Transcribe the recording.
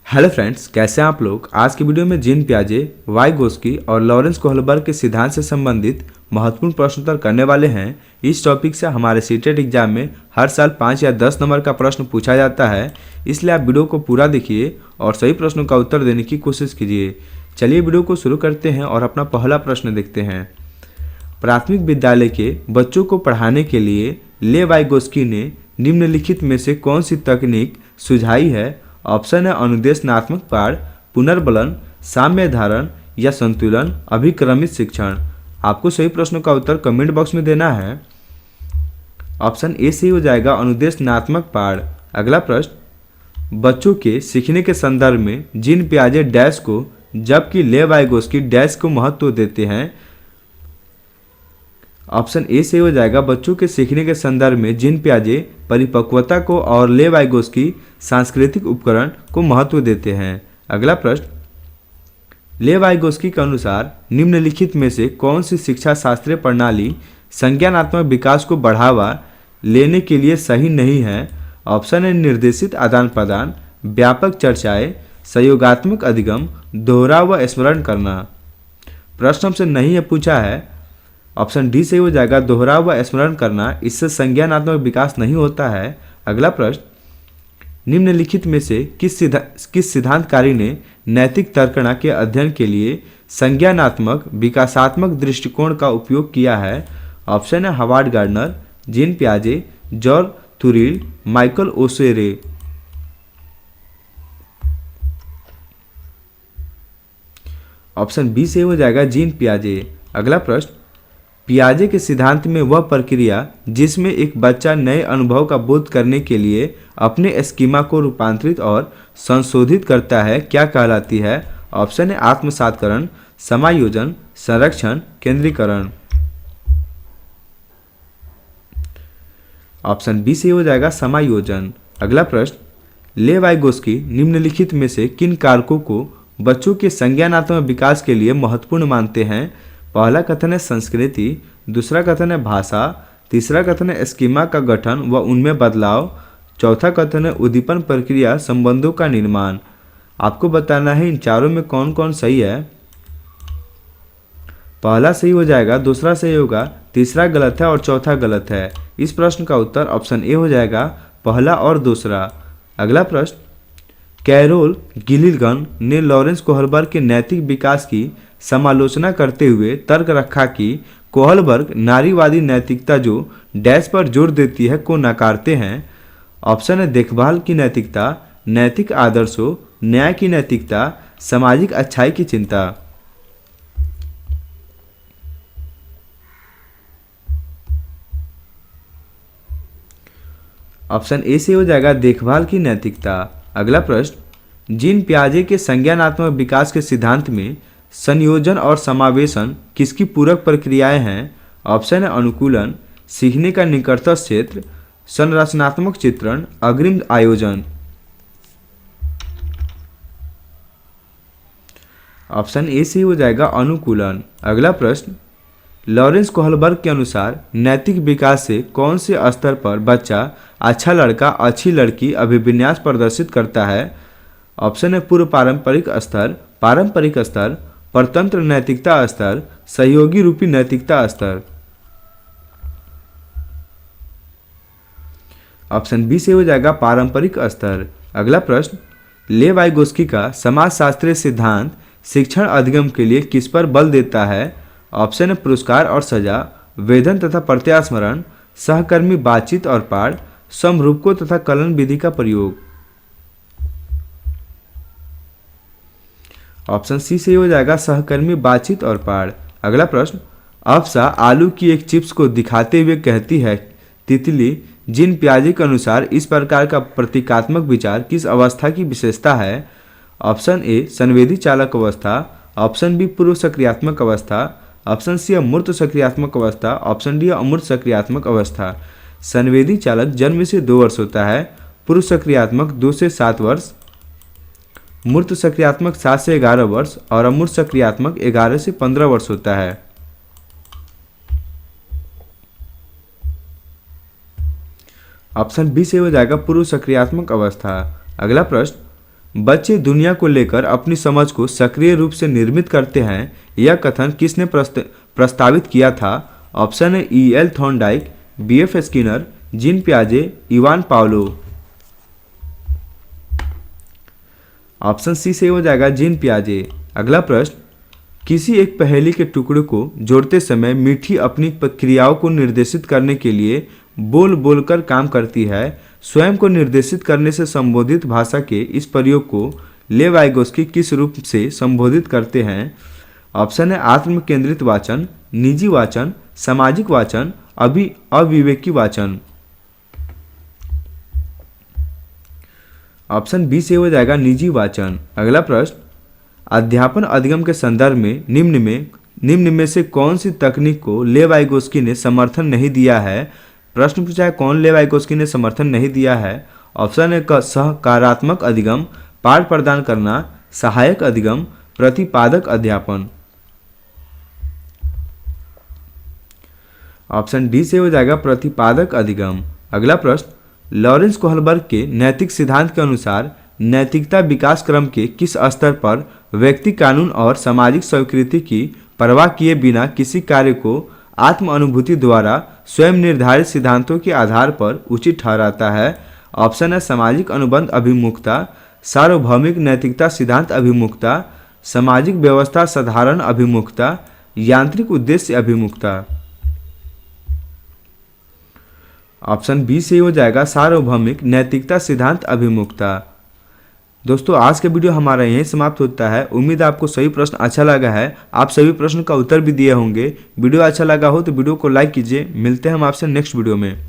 Hello friends, कैसे हैं आप लोग। आज की वीडियो में जीन पियाजे, वाइगोस्की और लॉरेंस कोहलबर्ग के सिद्धांत से संबंधित महत्वपूर्ण प्रश्नोत्तर करने वाले हैं। इस टॉपिक से हमारे सीटेट एग्जाम में हर साल 5 या 10 नंबर का प्रश्न पूछा जाता है, इसलिए आप वीडियो को पूरा देखिए और सही प्रश्नों का उत्तर देने की कोशिश कीजिए। चलिए वीडियो को शुरू करते हैं और अपना पहला प्रश्न देखते हैं। प्राथमिक विद्यालय के बच्चों को पढ़ाने के लिए ले वाइगोस्की ने निम्नलिखित में से कौन सी तकनीक सुझाई है। ऑप्शन है अनुदेशनात्मक पाठ, पुनर्बलन, साम्य धारण या संतुलन अभिक्रमित शिक्षण। आपको सही प्रश्नों का उत्तर कमेंट बॉक्स में देना है। ऑप्शन ए सही हो जाएगा अनुदेशनात्मक पाठ। अगला प्रश्न, बच्चों के सीखने के संदर्भ में जीन पियाजे डैश को जबकि ले वाइगोस्की डैश को महत्व देते हैं। ऑप्शन ए सही हो जाएगा बच्चों के सीखने के संदर्भ में जीन पियाजे परिपक्वता को और ले वाइगोस्की सांस्कृतिक उपकरण को महत्व देते हैं। अगला प्रश्न, ले वाइगोस्की के अनुसार निम्नलिखित में से कौन सी शिक्षा शास्त्रीय प्रणाली संज्ञानात्मक विकास को बढ़ावा लेने के लिए सही नहीं है। ऑप्शन है निर्देशित आदान प्रदान, व्यापक चर्चाएं, सहयोगात्मक अधिगम, दोहराव व स्मरण करना। प्रश्न हमसे नहीं है पूछा है। ऑप्शन डी सही हो जाएगा दोहराव व स्मरण करना, इससे संज्ञानात्मक विकास नहीं होता है। अगला प्रश्न, निम्नलिखित में से किस सिद्धांतकारी ने नैतिक तर्कणा के अध्ययन के लिए संज्ञानात्मक विकासात्मक दृष्टिकोण का उपयोग किया है। ऑप्शन है हावर्ड गार्डनर, जीन पियाजे, जॉर्ज थुरिल, माइकल ओसेरे। ऑप्शन बी से हो जाएगा जीन पियाजे। अगला प्रश्न, पियाजे के सिद्धांत में वह प्रक्रिया जिसमें एक बच्चा नए अनुभव का बोध करने के लिए अपने स्कीमा को रूपांतरित और संशोधित करता है क्या कहलाती है। ऑप्शन है आत्मसातकरण, समायोजन, संरक्षण, केंद्रीकरण। ऑप्शन बी से हो जाएगा समायोजन। अगला प्रश्न, ले वाइगोस्की निम्नलिखित में से किन कारकों को बच्चों के संज्ञानात्मक विकास के लिए महत्वपूर्ण मानते हैं। पहला कथन है संस्कृति, दूसरा कथन है भाषा, तीसरा कथन है स्कीमा का गठन व उनमें बदलाव, चौथा कथन है उद्दीपन प्रक्रिया संबंधों का निर्माण। आपको बताना है इन चारों में कौन कौन सही है। पहला सही हो जाएगा, दूसरा सही होगा, तीसरा गलत है और चौथा गलत है। इस प्रश्न का उत्तर ऑप्शन ए हो जाएगा पहला और दूसरा। अगला प्रश्न, कैरोल गिलिगन ने लॉरेंस कोहलबर्ग के नैतिक विकास की समालोचना करते हुए तर्क रखा कि कोहलबर्ग नारीवादी नैतिकता जो डैश पर जोर देती है को नकारते हैं। ऑप्शन है देखभाल की नैतिकता, नैतिक आदर्शों, न्याय की नैतिकता, सामाजिक अच्छाई की चिंता। ऑप्शन ए से हो जाएगा देखभाल की नैतिकता। अगला प्रश्न, जीन पियाजे के संज्ञानात्मक विकास के सिद्धांत में संयोजन और समावेशन किसकी पूरक प्रक्रियाएं हैं। ऑप्शन है अनुकूलन, सीखने का निकटतम क्षेत्र, संरचनात्मक चित्रण, अग्रिम आयोजन। ऑप्शन ए से हो जाएगा अनुकूलन। अगला प्रश्न, लॉरेंस कोहलबर्ग के अनुसार नैतिक विकास से कौन से स्तर पर बच्चा अच्छा लड़का अच्छी लड़की अभिविन्यास प्रदर्शित करता है। ऑप्शन है पूर्व पारंपरिक स्तर, पारंपरिक स्तर, परतंत्र नैतिकता स्तर, सहयोगी रूपी नैतिकता स्तर। ऑप्शन बी से हो जाएगा पारंपरिक स्तर। अगला प्रश्न, ले वाइगोस्की का समाजशास्त्रीय सिद्धांत शिक्षण अधिगम के लिए किस पर बल देता है। ऑप्शन है पुरस्कार और सजा, वेदन तथा प्रत्यास्मरण, सहकर्मी बातचीत और पाठ, समरूपकों तथा कलन विधि का प्रयोग। ऑप्शन सी से हो जाएगा सहकर्मी बातचीत और पाठ। अगला प्रश्न, अफसा आलू की एक चिप्स को दिखाते हुए कहती है तितली जीन पियाजे के अनुसार इस प्रकार का प्रतीकात्मक विचार किस अवस्था की विशेषता है। ऑप्शन ए संवेदी चालक अवस्था, ऑप्शन बी पूर्व सक्रियात्मक अवस्था, ऑप्शन सी अमूर्त सक्रियात्मक अवस्था, ऑप्शन डी अमूर्त सक्रियात्मक अवस्था। संवेदी चालक जन्म से 2 वर्ष होता है, पूर्व सक्रियात्मक 2 से 7 वर्ष, मूर्त सक्रियात्मक 7 से 11 वर्ष और अमूर्त सक्रियात्मक 11 से 15 वर्ष होता है। ऑप्शन बी से हो जाएगा पूर्व सक्रियात्मक अवस्था। अगला प्रश्न, बच्चे दुनिया को लेकर अपनी समझ को सक्रिय रूप से निर्मित करते हैं। यह कथन किसने प्रस्तावित किया था? ऑप्शन है E.L. Thorndike, B.F. Skinner, Jean पियाजे, इवान पावलो। ऑप्शन सी से हो जाएगा जीन पियाजे। अगला प्रश्न, किसी एक पहेली के टुकड़े को जोड़ते समय मीठी अपनी क्रियाओं को निर्देशित करने के लिए बोल बोलकर काम करती है। स्वयं को निर्देशित करने से संबोधित भाषा के इस प्रयोग को लेव वाइगोस्की किस रूप से संबोधित करते हैं? ऑप्शन है आत्म केंद्रित वाचन, निजी वाचन, सामाजिक वाचन, अविवेकी वाचन। ऑप्शन बी से हो जाएगा निजी वाचन। अगला प्रश्न, अध्यापन अधिगम के संदर्भ में निम्न में से कौन सी तकनीक को लेव वाइगोस्की ने समर्थन नहीं दिया है? प्रश्न पूछा है कौन लेव वाइगोस्की ने समर्थन नहीं दिया है। ऑप्शन है सहकारात्मक अधिगम, पाठ प्रदान करना, सहायक अधिगम, प्रतिपादक अध्यापन। ऑप्शन डी से हो जाएगा प्रतिपादक अधिगम। अगला प्रश्न, लॉरेंस कोहलबर्ग के नैतिक सिद्धांत के अनुसार नैतिकता विकास क्रम के किस स्तर पर व्यक्ति कानून और सामाजिक स्वीकृति की परवाह किए बिना किसी कार्य को आत्म अनुभूति द्वारा स्वयं निर्धारित सिद्धांतों के आधार पर उचित ठहराता है? ऑप्शन है सामाजिक अनुबंध अभिमुखता, सार्वभौमिक नैतिकता सिद्धांत अभिमुखता, सामाजिक व्यवस्था साधारण अभिमुखता, यांत्रिक उद्देश्य अभिमुखता। ऑप्शन बी से हो जाएगा सार्वभौमिक नैतिकता सिद्धांत अभिमुखता। दोस्तों आज का वीडियो हमारा यहीं समाप्त होता है। उम्मीद है आपको सभी प्रश्न अच्छा लगा है, आप सभी प्रश्न का उत्तर भी दिए होंगे। वीडियो अच्छा लगा हो तो वीडियो को लाइक कीजिए। मिलते हैं हम आपसे नेक्स्ट वीडियो में।